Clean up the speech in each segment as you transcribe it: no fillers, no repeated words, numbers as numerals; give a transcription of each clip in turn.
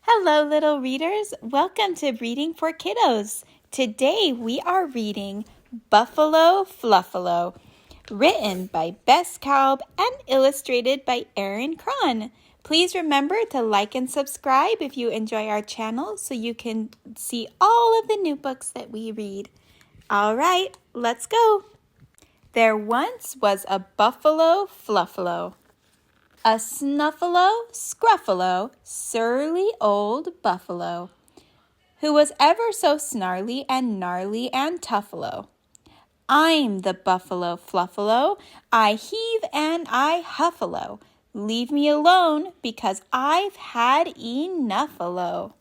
Hello, little readers. Welcome to Reading for Kiddos. Today we are reading Fluffalo, written by Bess Kalb and illustrated by Erin Kraan. Please remember to like and subscribe if you enjoy our channel so you can see all of the new books that we read. All right, let's go. There once was a buffalo Fluffalo. A snuffalo, scruffalo, surly old buffalo, who was ever so snarly and gnarly and tuffalo. I'm the buffalo Fluffalo, I heave and I huffalo. Leave me alone because I've had enough-alo.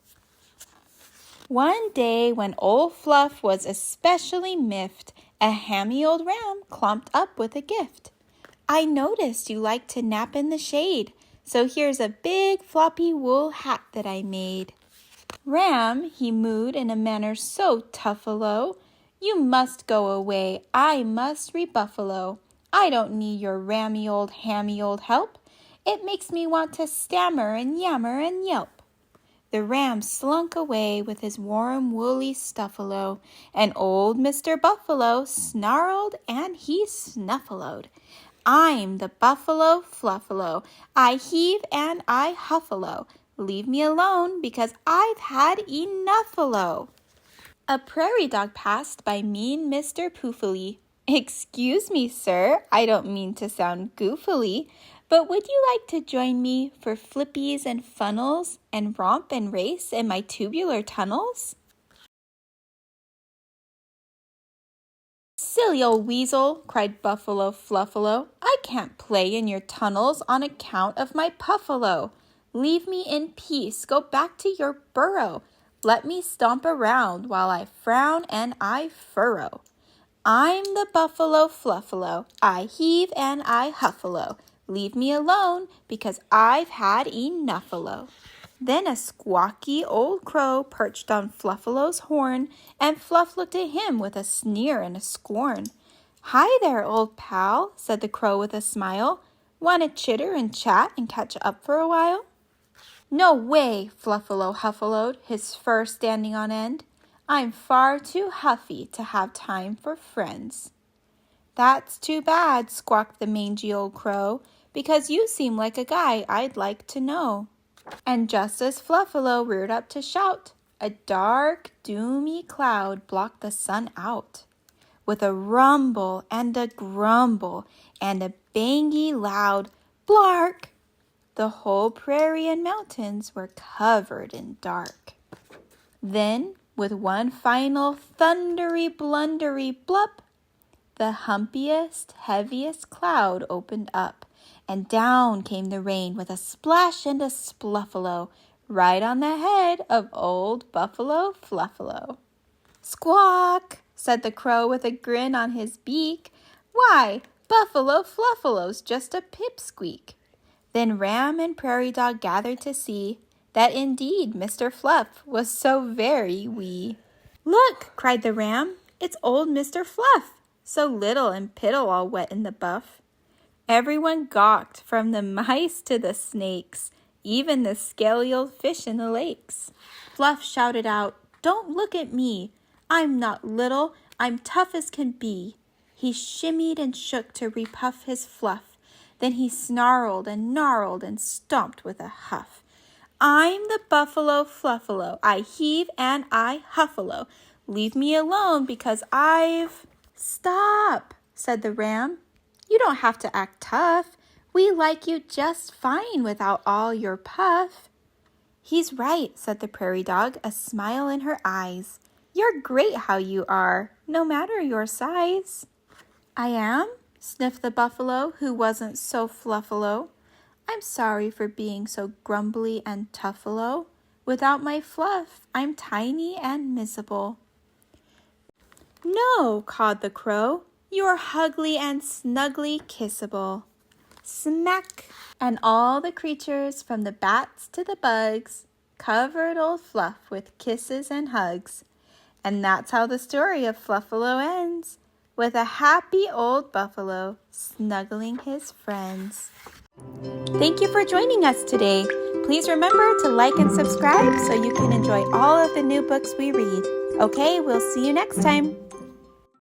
One day when old Fluff was especially miffed, a hammy old ram clomped up with a gift. I noticed you like to nap in the shade, so here's a big floppy wool hat that I made. Ram, he mooed in a manner so tuffalo, you must go away, I must rebuffalo. I don't need your rammy old hammy old help. It makes me want to stammer and yammer and yelp. The ram slunk away with his warm woolly stuffalo, and old Mr. Buffalo snarled and he snuffaloed. I'm the buffalo Fluffalo, I heave and I huffalo. Leave me alone because I've had enough-alo. A prairie dog passed by mean Mr. Poofily. Excuse me, sir, I don't mean to sound goofily, but would you like to join me for flippies and funnels and romp and race in my tubular tunnels? Silly old weasel, cried Buffalo Fluffalo, I can't play in your tunnels on account of my puffalo. Leave me in peace, go back to your burrow. Let me stomp around while I frown and I furrow. I'm the buffalo Fluffalo, I heave and I huffalo. Leave me alone because I've had enough-alo. Then a squawky old crow perched on Fluffalo's horn, and Fluff looked at him with a sneer and a scorn. Hi there, old pal, said the crow with a smile. Want to chitter and chat and catch up for a while? No way, Fluffalo huffaloed, his fur standing on end. I'm far too huffy to have time for friends. That's too bad, squawked the mangy old crow, because you seem like a guy I'd like to know. And just as Fluffalo reared up to shout, a dark, doomy cloud blocked the sun out. With a rumble and a grumble and a bangy loud blark, the whole prairie and mountains were covered in dark. Then, with one final thundery blundery blup, the humpiest, heaviest cloud opened up, and down came the rain with a splash and a spluffalo, right on the head of old Buffalo Fluffalo. Squawk, said the crow with a grin on his beak. Why, Buffalo Fluffalo's just a pipsqueak. Then Ram and Prairie Dog gathered to see that indeed Mr. Fluff was so very wee. Look, cried the Ram, it's old Mr. Fluff, so little and piddle all wet in the buff. Everyone gawked, from the mice to the snakes, even the scaly old fish in the lakes. Fluff shouted out, Don't look at me. I'm not little, I'm tough as can be. He shimmied and shook to repuff his fluff. Then he snarled and gnarled and stomped with a huff. I'm the buffalo Fluffalo, I heave and I huffalo. Leave me alone because I've... Stop, said the ram. You don't have to act tough. We like you just fine without all your puff. He's right, said the prairie dog, a smile in her eyes. You're great how you are, no matter your size. I am? Sniffed the buffalo, who wasn't so Fluffalo. I'm sorry for being so grumbly and tuffalo. Without my fluff, I'm tiny and miserable. No, cawed the crow, you're hugly and snugly kissable. Smack! And all the creatures, from the bats to the bugs, covered old Fluff with kisses and hugs. And that's how the story of Fluffalo ends, with a happy old buffalo snuggling his friends. Thank you for joining us today. Please remember to like and subscribe so you can enjoy all of the new books we read. Okay, we'll see you next time.